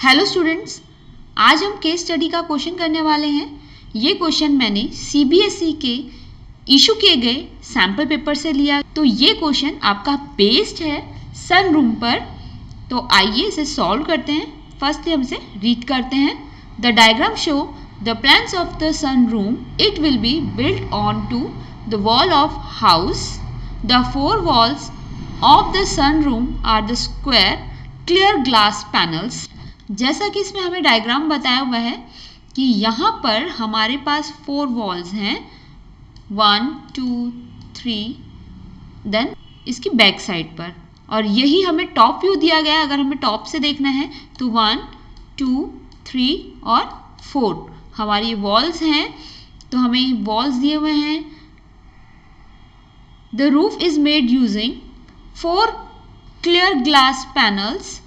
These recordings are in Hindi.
हेलो स्टूडेंट्स, आज हम केस स्टडी का क्वेश्चन करने वाले हैं। ये क्वेश्चन मैंने सीबीएसई के इशू किए गए सैम्पल पेपर से लिया। तो ये क्वेश्चन आपका बेस्ड है सन रूम पर। तो आइए इसे सॉल्व करते हैं। फर्स्टली हम इसे रीड करते हैं। The diagram show the plans of the sun room. It will be built on to the wall of house. The four walls of the sun room are the square clear glass panels. जैसा कि इसमें हमें डायग्राम बताया हुआ है कि यहाँ पर हमारे पास 4 वॉल्स हैं, 1 2 3, देन इसकी बैक साइड पर, और यही हमें टॉप व्यू दिया गया है। अगर हमें टॉप से देखना है तो 1 2 3 और 4 हमारी वॉल्स हैं। तो हमें वॉल्स दिए हुए हैं। The roof is made using 4 clear glass panels,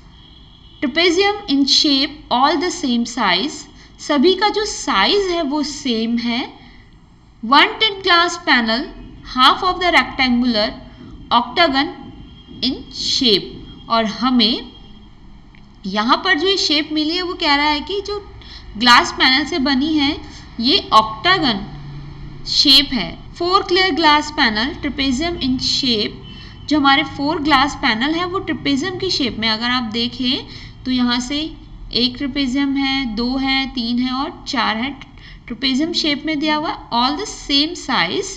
trapezium in shape, all the same size. सभी का जो साइज है वो सेम है। 1 tin glass panel, half of the rectangular octagon in shape. और हमें यहाँ पर जो ये शेप मिली है वो कह रहा है कि जो ग्लास पैनल से बनी है ये ऑक्टागन शेप है। 4 clear glass panel, trapezium in shape. जो हमारे 4 ग्लास पैनल है वो ट्रेपेजियम की शेप में, अगर आप देखें तो यहाँ से एक ट्रेपेजियम है, 2 है, 3 है और 4 है, ट्रेपेजियम शेप में दिया हुआ, all the same size.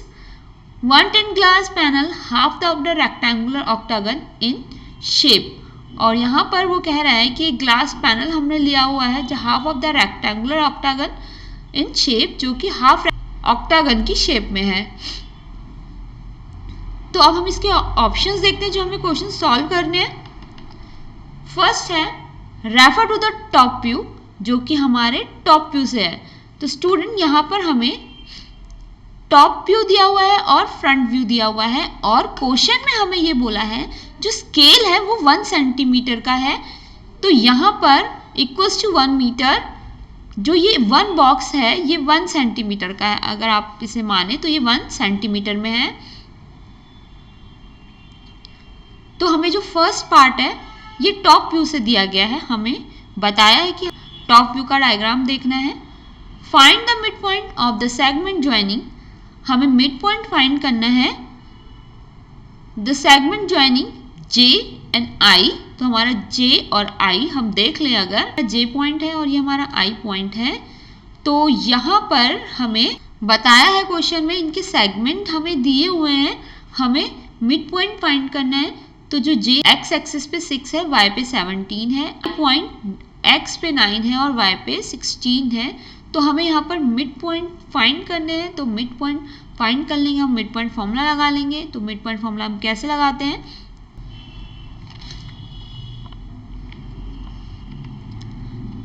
1 tin glass panel, half of the rectangular octagon in shape. और यहाँ पर वो कह रहा है कि ग्लास पैनल हमने लिया हुआ है जो half of the rectangular octagon in shape, जो कि हाफ ऑक्टागन की शेप में है। तो अब हम इसके ऑप्शंस देखते हैं जो हमें क्वेश्चन सॉल्व करने हैं। फर्स्ट है refer to the top view, जो कि हमारे टॉप व्यू से है। तो स्टूडेंट यहाँ पर हमें टॉप व्यू दिया हुआ है और फ्रंट व्यू दिया हुआ है, और क्वेश्चन में हमें ये बोला है जो स्केल है वो 1 सेंटीमीटर का है। तो यहाँ पर इक्वल्स टू 1 मीटर, जो ये 1 बॉक्स है ये 1 सेंटीमीटर का है। अगर आप इसे माने तो ये 1 सेंटीमीटर में है। तो हमें जो फर्स्ट पार्ट है ये टॉप व्यू से दिया गया है। हमें बताया है कि टॉप व्यू का डायग्राम देखना है। Find the mid point of the segment joining. हमें मिड पॉइंट फाइंड करना है the segment joining J and I। तो हमारा J और I हम देख लें, अगर J पॉइंट है और ये हमारा I पॉइंट है, तो यहाँ पर हमें बताया है क्वेश्चन में इनके सेगमेंट हमें दिए हुए हैं, हमें मिड पॉइंट फाइंड करना है। तो जो J x एक्सिस पे 6 है, y पे 17 है, पॉइंट x पे 9 है और y पे 16 है। तो हमें यहाँ पर मिड पॉइंट फाइंड करने हैं। तो मिड पॉइंट फाइंड कर लेंगे, हम मिड पॉइंट फॉर्मूला लगा लेंगे। तो मिड पॉइंट फॉर्मूला हम कैसे लगाते हैं,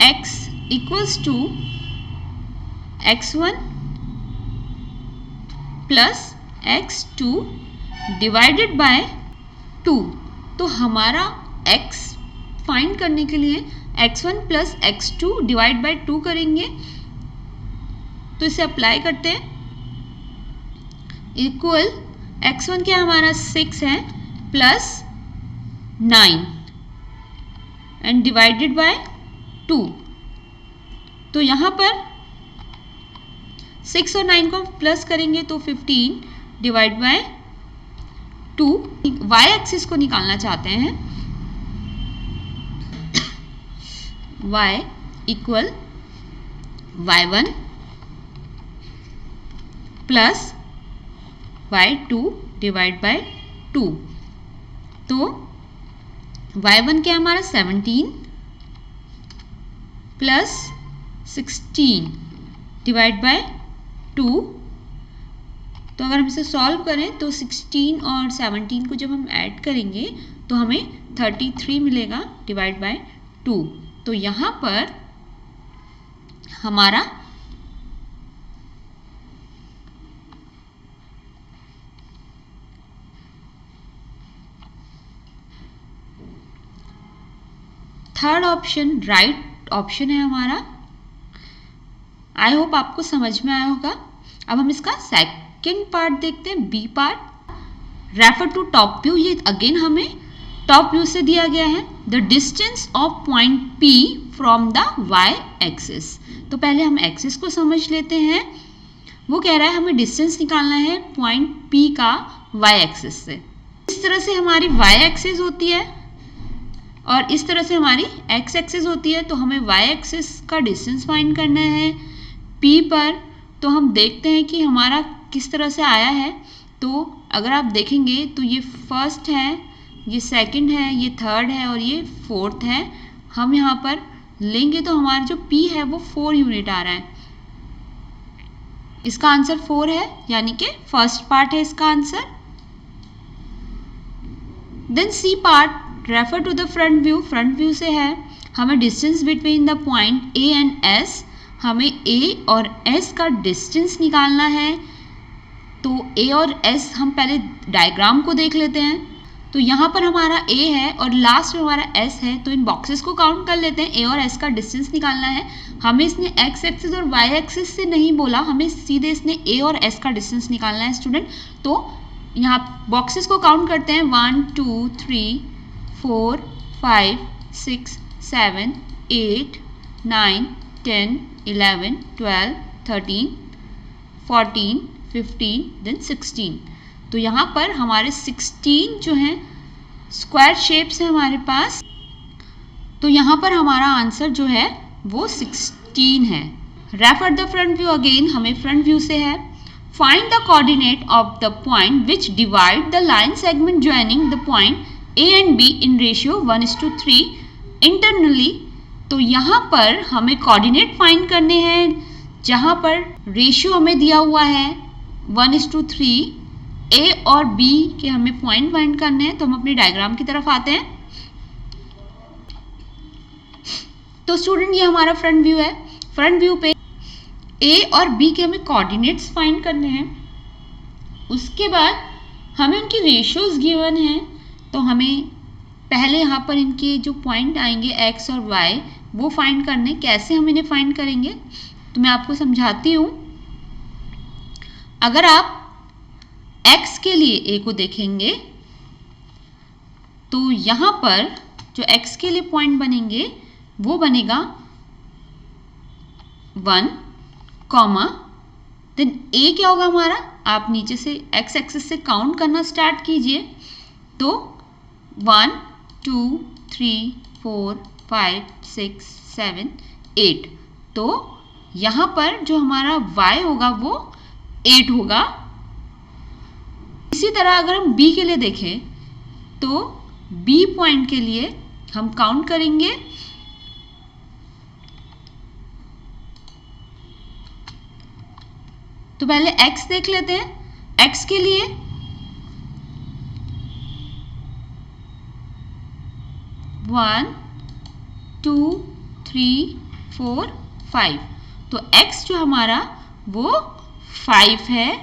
x equals to x1 plus x2 divided by 2। तो हमारा x फाइंड करने के लिए x1 plus x2 divide by 2 करेंगे। तो इसे अप्लाई करते हैं। इक्वल x1 क्या हमारा 6 है प्लस 9 एंड डिवाइडेड बाय 2। तो यहाँ पर 6 और 9 को प्लस करेंगे तो 15 डिवाइड बाय 2। y एक्सिस को निकालना चाहते हैं। y equal y1 plus y2 divide by 2। तो y1 क्या हमारा 17 प्लस 16 डिवाइड बाय 2। तो अगर हम इसे सॉल्व करें तो 16 और 17 को जब हम ऐड करेंगे तो हमें 33 मिलेगा डिवाइड बाय 2। तो यहाँ पर हमारा थर्ड ऑप्शन राइट ऑप्शन है हमारा। आई होप आपको समझ में आया होगा। अब हम इसका सेकंड पार्ट देखते हैं, B part. Refer to top view, ये अगेन हमें टॉप व्यू से दिया गया है। The distance of point P from the y axis. तो पहले हम एक्सिस को समझ लेते हैं। वो कह रहा है हमें डिस्टेंस निकालना है पॉइंट P का y एक्सिस से। इस तरह से हमारी y एक्सिस होती है और इस तरह से हमारी x एक्सिस होती है। तो हमें y एक्सिस का डिस्टेंस फाइंड करना है P पर। तो हम देखते हैं कि हमारा किस तरह से आया है। तो अगर आप देखेंगे तो ये फर्स्ट है, ये सेकंड है, ये थर्ड है और ये फोर्थ है। हम यहाँ पर लेंगे तो हमारा जो P है वो 4 यूनिट आ रहा है। इसका आंसर 4 है, यानी कि फर्स्ट पार्ट है इसका answer. Then C part, refer to the front view. Front view से है हमें distance between the point A and S, हमें A और S का डिस्टेंस निकालना है। तो A और S हम पहले डायग्राम को देख लेते हैं। तो यहाँ पर हमारा A है और लास्ट में हमारा S है। तो इन बॉक्सेस को काउंट कर लेते हैं। A और S का डिस्टेंस निकालना है। हमें इसने x एक्सिस और y एक्सिस से नहीं बोला, हमें सीधे इसने A और S का डिस्टेंस निकालना है स्टूडेंट। तो यहाँ बॉक्सेस को काउंट करते हैं 1 2 3 4 5 6 7 8 9 10 11 12 13 14 15 देन 16। तो यहाँ पर हमारे 16 जो हैं स्क्वायर शेप्स हैं हमारे पास। तो यहाँ पर हमारा आंसर जो है वो 16 है। Refer the front view again, हमें फ्रंट व्यू से है। Find the coordinate of the point which divide the line segment joining the point A and B in ratio 1:3 internally. तो यहाँ पर हमें कोऑर्डिनेट फाइंड करने हैं जहाँ पर रेशियो हमें दिया हुआ है 1:3। A और B के हमें पॉइंट फाइंड करने हैं। तो हम अपने डायग्राम की तरफ आते हैं। तो स्टूडेंट ये हमारा फ्रंट व्यू है। फ्रंट व्यू पे A और B के हमें कोऑर्डिनेट्स फाइंड करने हैं। उसके बाद हमें उनकी रेशियोज गिवन हैं। तो हमें पहले यहाँ पर इनके जो पॉइंट आएंगे x और y वो फाइंड करने। कैसे हम इन्हें फाइंड करेंगे तो मैं आपको समझाती हूँ। अगर आप x के लिए A को देखेंगे तो यहाँ पर जो x के लिए पॉइंट बनेंगे वो बनेगा 1, देन A क्या होगा हमारा, आप नीचे से x एक्सिस से काउंट करना स्टार्ट कीजिए। तो 1 2 3 4 5 6 7 8। तो यहाँ पर जो हमारा y होगा वो 8 होगा। इसी तरह अगर हम B के लिए देखें तो B पॉइंट के लिए हम काउंट करेंगे। तो पहले x देख लेते हैं। x के लिए 1 2 3 4 5। तो x जो हमारा वो 5 है,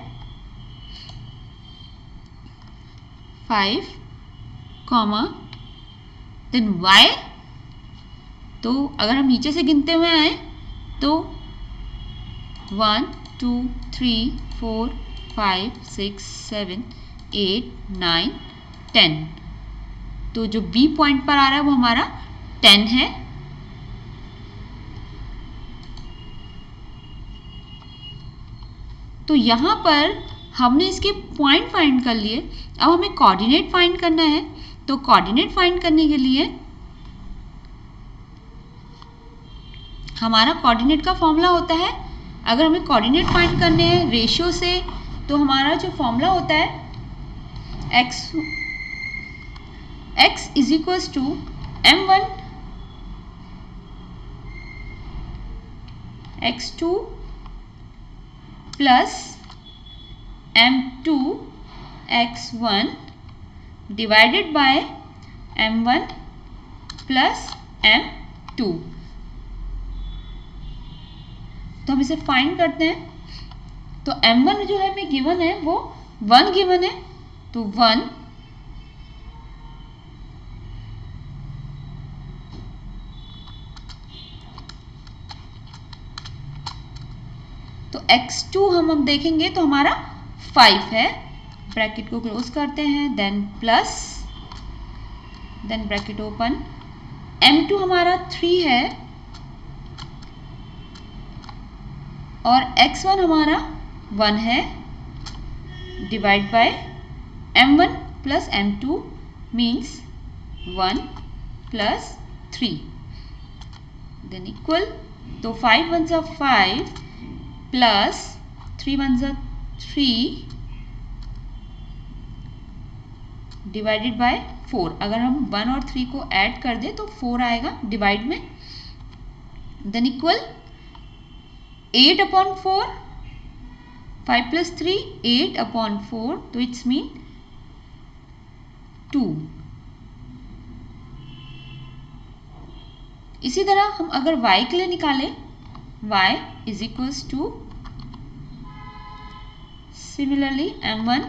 5 कॉमा देन y। तो अगर हम नीचे से गिनते हुए आए तो 1 2 3 4 5 6 7 8 9 10। तो जो B पॉइंट पर आ रहा है वो हमारा 10 है। तो यहाँ पर हमने इसके पॉइंट फाइंड कर लिए। अब हमें कोऑर्डिनेट फाइंड करना है। तो कोऑर्डिनेट फाइंड करने के लिए हमारा कोऑर्डिनेट का फॉर्मूला होता है। अगर हमें कोऑर्डिनेट फाइंड करने हैं रेशियो से तो हमारा जो फॉर्मूला होता है x is equals to m1 x2 plus m2 x1 divided by m1 plus m2। तो हम इसे फाइंड करते हैं। तो m1 जो है हमें गिवन है वो 1 गिवन है। तो 1 तो x2 हम अब देखेंगे तो हमारा 5 है। ब्रैकेट को क्लोज करते हैं, then plus, then bracket open. m2 हमारा 3 है और x1 हमारा 1 है, divide by m1 plus m2 means 1 plus 3 then equal, तो 5 1 जा 5 प्लस 3 1 जा 3 डिवाइडेड बाय 4। अगर हम 1 और 3 को ऐड कर दें तो 4 आएगा डिवाइड में, देन इक्वल 8/4, 5 प्लस 3 8/4, तो इट्स मीन 2। इसी तरह हम अगर y के लिए निकालें, y is equals two similarly m1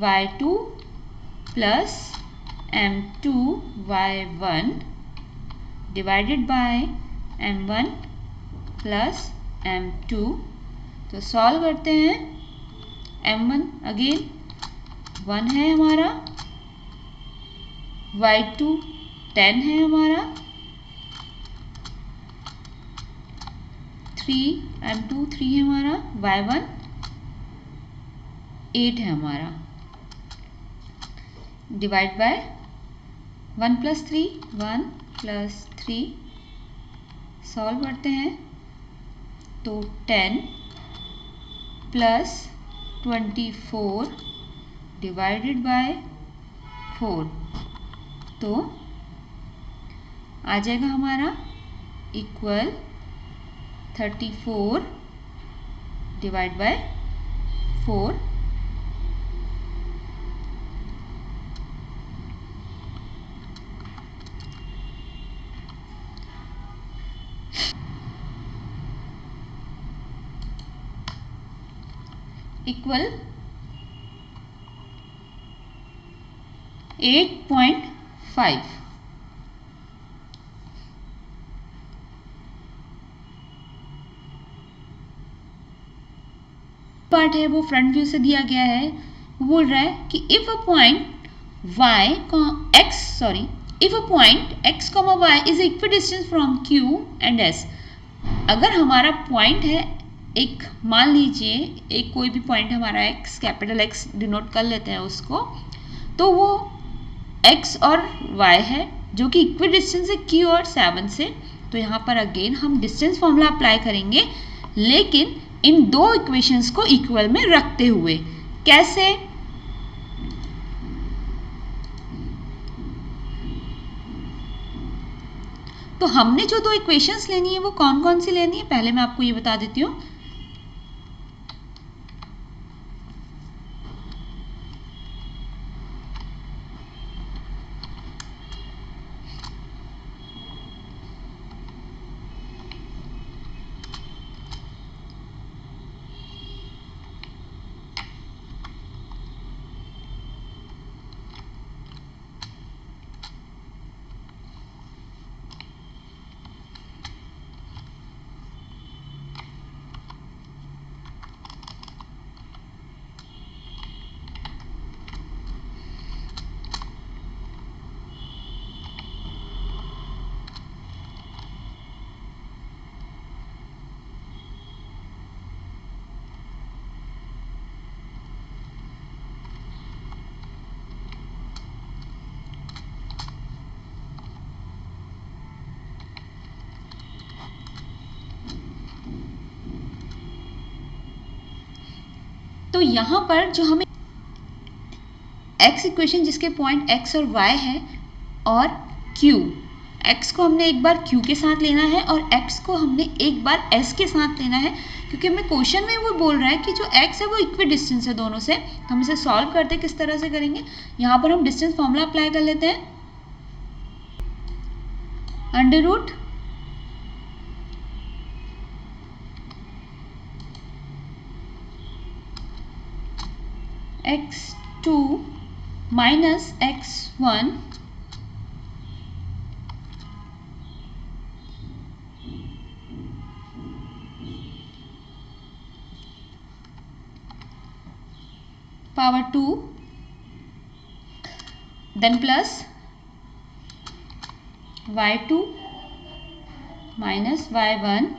y2 plus m2 y1 divided by m1 plus m2। तो सॉल्व करते हैं, m1 अगेन 1 है हमारा, y2 10 है हमारा, 3 3 है हमारा, y1 8 है हमारा, divide by 1 plus 3 1 plus 3, solve करते हैं तो 10 प्लस 24 डिवाइडेड बाय 4, तो आ जाएगा हमारा equal 34 divide by 4। Equal 8.5। Part है वो फ्रंट व्यू से दिया गया है, वो बोल रहा है कि if a point x, y is equidistance from q and s। अगर हमारा पॉइंट है एक, मान लीजिए एक कोई भी पॉइंट हमारा x, कैपिटल X डिनोट कर लेते हैं उसको, तो वो x और y है जो कि इक्वी डिस्टेंस है q और 7 से। तो यहाँ पर अगेन हम डिस्टेंस फॉर्मूला अप्लाई करेंगे, लेकिन इन दो इक्वेशंस को इक्वल में रखते हुए। कैसे? तो हमने जो दो इक्वेशंस लेनी है वो कौन कौन सी लेनी है, पहले मैं आपको ये बता देती हूँ। तो यहां पर जो हमें x इक्वेशन जिसके पॉइंट x और y है और q, x को हमने एक बार q के साथ लेना है और x को हमने एक बार s के साथ लेना है, क्योंकि हमें क्वेश्चन में वो बोल रहा है कि जो x है वो इक्वी डिस्टेंस है दोनों से। हम इसे सॉल्व करते हैं, किस तरह से करेंगे, यहाँ पर हम डिस्टेंस फॉर्मूला अप्लाई कर लेते हैं। Under root x2 minus x1 power 2 then plus y2 minus y1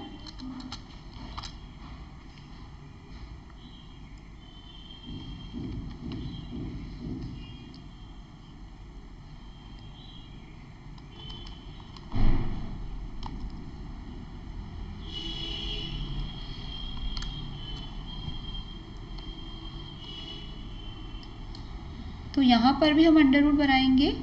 तो यहाँ पर भी हम अंडर रूट बनाएंगे।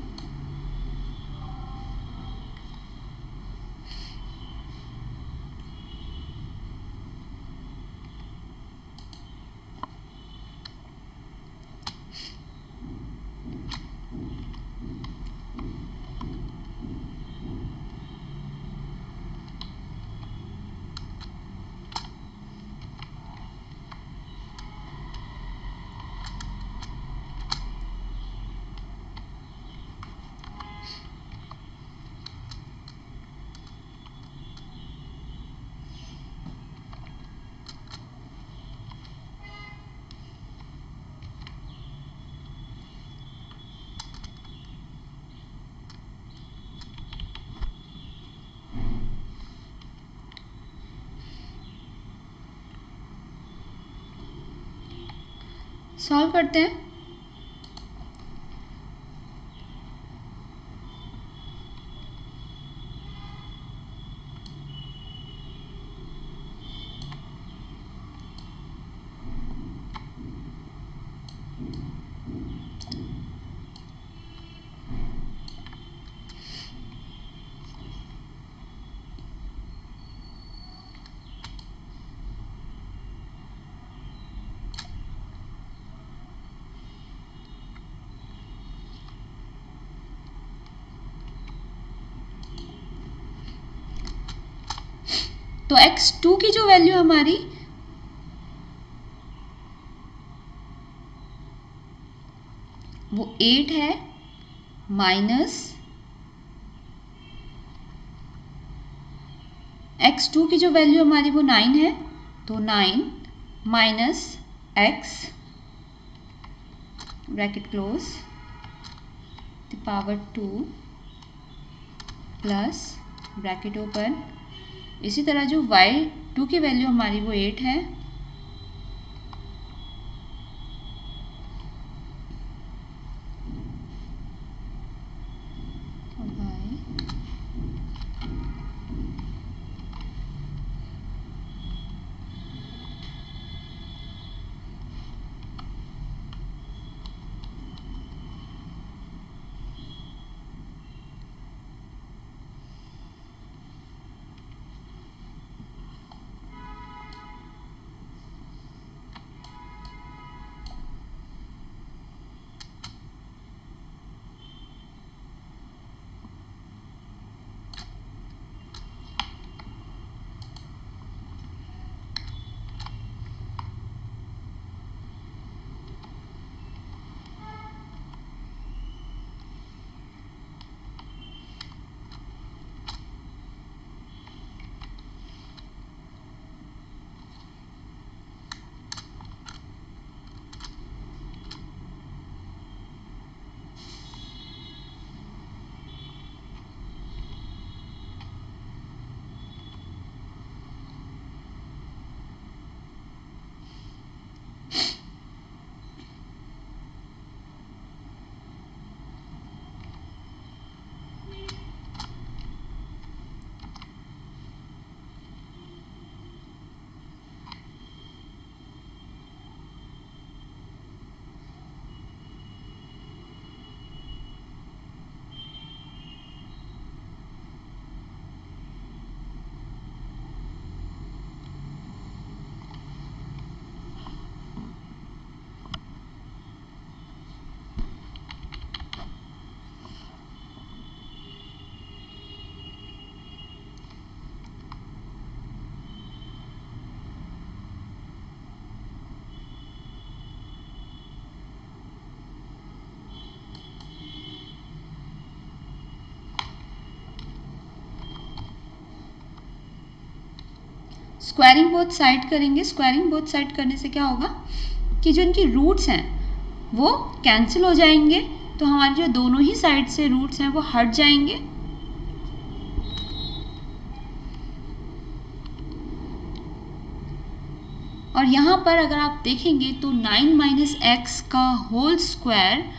सॉल्व करते हैं। तो x2 की जो वैल्यू हमारी वो 8 है, माइनस x2 की जो वैल्यू हमारी वो 9 है, तो 9 minus x bracket close the power 2 plus bracket open. इसी तरह जो y2 की वैल्यू हमारी वो 8 है, स्क्वायरिंग बोथ साइड करेंगे। स्क्वायरिंग बोथ साइड करने से क्या होगा कि जो इनकी रूट्स हैं वो कैंसिल हो जाएंगे, तो हमारे जो दोनों ही साइड से रूट्स हैं वो हट जाएंगे। और यहाँ पर अगर आप देखेंगे तो 9 माइनस एक्स का whole square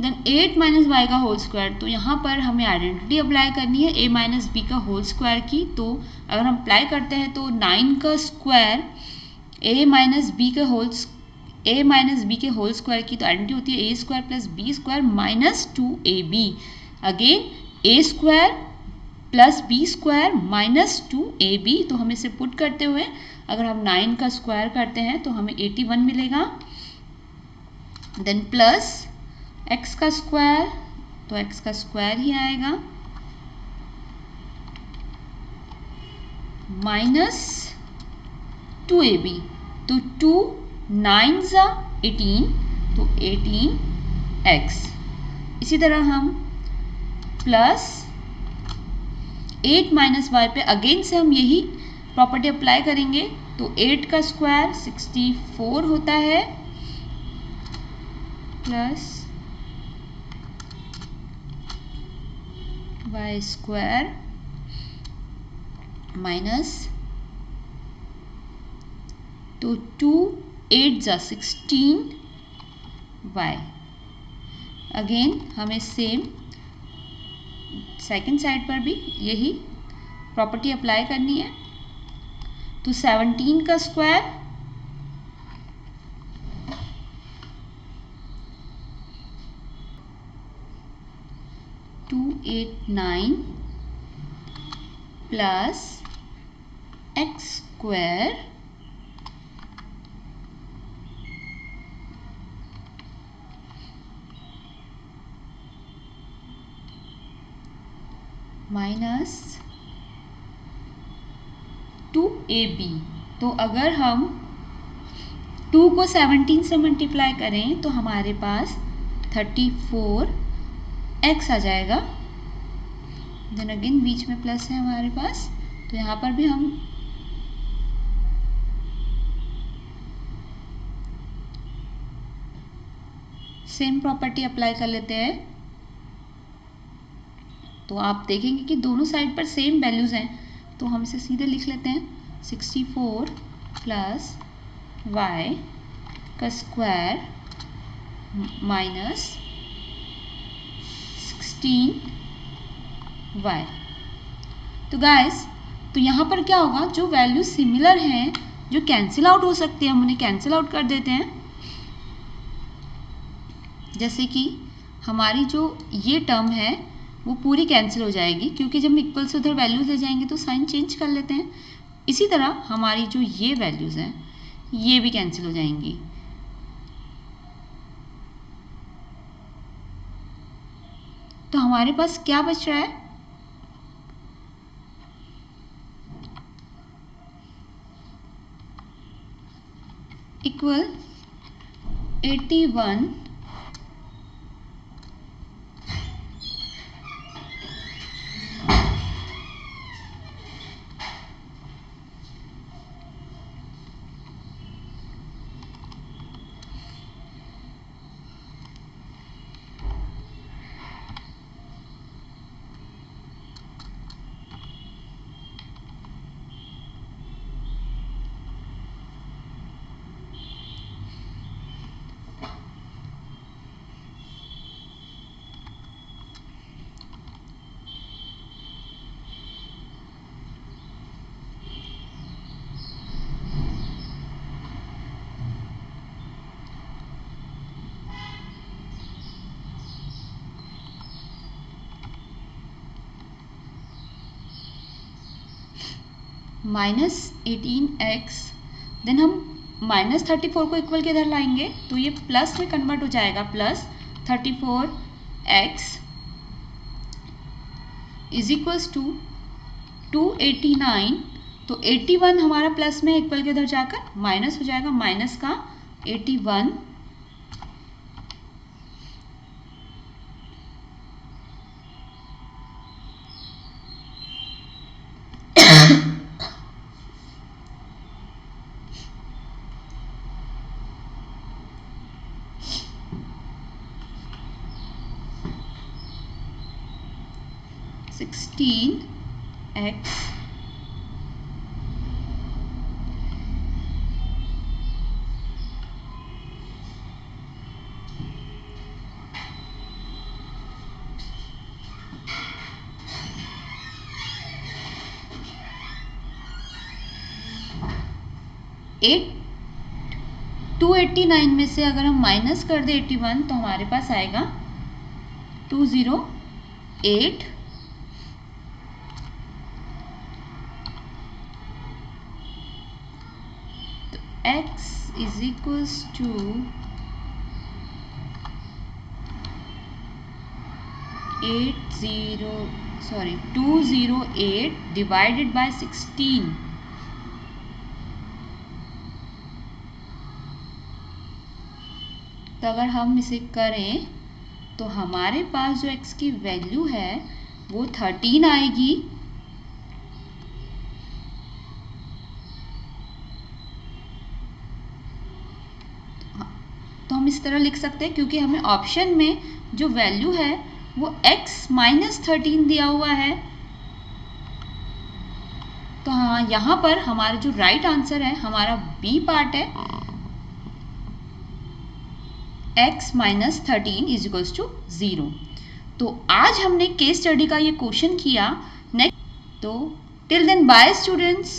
then 8 minus y का होल स्क्वायर, तो यहाँ पर हमें आइडेंटिटी अप्लाई करनी है a माइनस बी का होल स्क्वायर की। तो अगर हम अप्लाई करते हैं तो 9 का स्क्वायर a माइनस बी का होल a माइनस बी के होल स्क्वायर की तो आइडेंटिटी होती है a square plus b square minus 2ab। Again a square plus b square minus 2ab। तो हम इसे पुट करते हुए अगर हम 9 का स्क्वायर करते हैं तो हमें 81 मिलेगा। देन प्लस x का स्क्वायर, तो x का स्क्वायर ही आएगा, माइनस 2ab। तो 2 9 ज़ा 18, तो 18x। इसी तरह हम प्लस 8 माइनस वाई पे अगेन से हम यही प्रॉपर्टी अप्लाई करेंगे। तो 8 का स्क्वायर 64 होता है, प्लस वाई स्क्वायर माइनस, तो 2 8 जा 16 वाई। अगेन हमें सेम सेकेंड साइड पर भी यही प्रॉपर्टी अप्लाई करनी है। तो 17 का square two 8 9 plus x square minus 2ab। तो अगर हम 2 को 17 से मल्टीप्लाई करें तो हमारे पास 34x आ जाएगा। देन अगेन बीच में प्लस है हमारे पास, तो यहाँ पर भी हम सेम प्रॉपर्टी अप्लाई कर लेते हैं। तो आप देखेंगे कि दोनों साइड पर सेम वैल्यूज हैं, तो हम इसे सीधे लिख लेते हैं 64 प्लस वाई का स्क्वायर माइनस 16 वाई। तो गाइस, तो यहाँ पर क्या होगा, जो वैल्यू सिमिलर हैं, जो कैंसिल आउट हो सकते हैं, हम उन्हें कैंसिल आउट कर देते हैं। जैसे कि हमारी जो ये टर्म है वो पूरी कैंसिल हो जाएगी, क्योंकि जब हम इक्वल से उधर वैल्यूज ले जाएंगे तो साइन चेंज कर लेते हैं। इसी तरह हमारी जो ये वैल्यूज हैं ये भी कैंसिल हो जाएंगी। तो हमारे पास क्या बच रहा है, इक्वल 81 माइनस 18x। देन हम माइनस 34 को इक्वल के इधर लाएंगे तो ये प्लस में कन्वर्ट हो जाएगा, plus 34x is equals to 289। तो 81 हमारा प्लस में इक्वल के उधर जाकर माइनस हो जाएगा, माइनस का 81 16x 289 में से अगर हम माइनस कर दे 81 तो हमारे पास आएगा 208। तो x is equals to 208 divided by 16। तो अगर हम इसे करें तो हमारे पास जो x की वैल्यू है वो 13 आएगी। तो हम इस तरह लिख सकते हैं, क्योंकि हमें ऑप्शन में जो वैल्यू है वो x माइनस 13 दिया हुआ है। तो हाँ, यहाँ पर हमारा जो राइट आंसर है हमारा बी पार्ट है, x minus 13 is equals to 0। तो आज हमने केस स्टडी का ये क्वेश्चन किया। नेक्स्ट, तो टिल देन बाय स्टूडेंट्स।